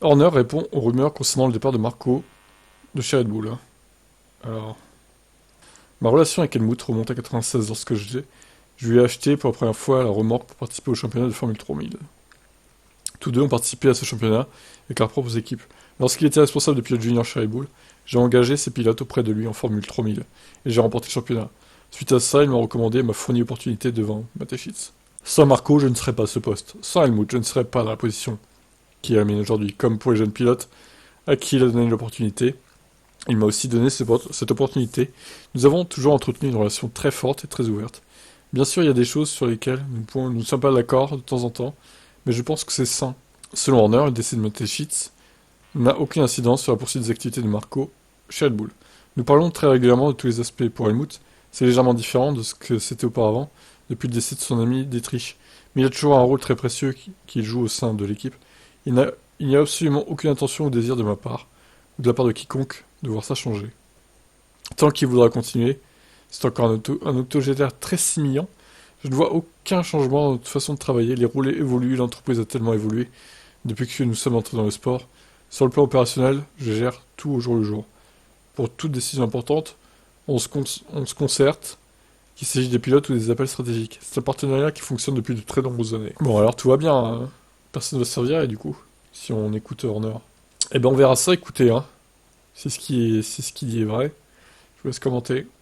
Horner répond aux rumeurs concernant le départ de Marco de chez Red Bull. Alors, ma relation avec Helmut remonte à 96 lorsque je lui ai acheté pour la première fois la remorque pour participer au championnat de Formule 3000. Tous deux ont participé à ce championnat avec leurs propres équipes. Lorsqu'il était responsable de pilote junior chez Red Bull, j'ai engagé ces pilotes auprès de lui en Formule 3000 et j'ai remporté le championnat. Suite à ça, il m'a recommandé et m'a fourni l'opportunité devant Mateschitz. Sans Marco, je ne serais pas à ce poste. Sans Helmut, je ne serais pas dans la position qui est la mienne aujourd'hui. Comme pour les jeunes pilotes à qui il a donné l'opportunité, il m'a aussi donné cette opportunité. Nous avons toujours entretenu une relation très forte et très ouverte. Bien sûr, il y a des choses sur lesquelles nous ne sommes pas d'accord de temps en temps, mais je pense que c'est sain. Selon Horner, le décès de Mateschitz n'a aucune incidence sur la poursuite des activités de Marco chez Red Bull. Nous parlons très régulièrement de tous les aspects pour Helmut. C'est légèrement différent de ce que c'était auparavant, depuis le décès de son ami Dietrich. Mais il a toujours un rôle très précieux qu'il joue au sein de l'équipe. Il n'y a absolument aucune intention ou désir de ma part, ou de la part de quiconque, de voir ça changer. Tant qu'il voudra continuer, c'est encore un octogénaire très simillant. Je ne vois aucun changement dans notre façon de travailler. Les rôles évoluent, l'entreprise a tellement évolué depuis que nous sommes entrés dans le sport. Sur le plan opérationnel, je gère tout au jour le jour. Pour toute décision importante, on se concerte, qu'il s'agisse des pilotes ou des appels stratégiques. C'est un partenariat qui fonctionne depuis de très nombreuses années. Bon, alors tout va bien, hein. Personne ne va se servir, et du coup, si on écoute Horner. Eh ben on verra ça, écoutez, hein. C'est ce qui est vrai. Je vous laisse commenter.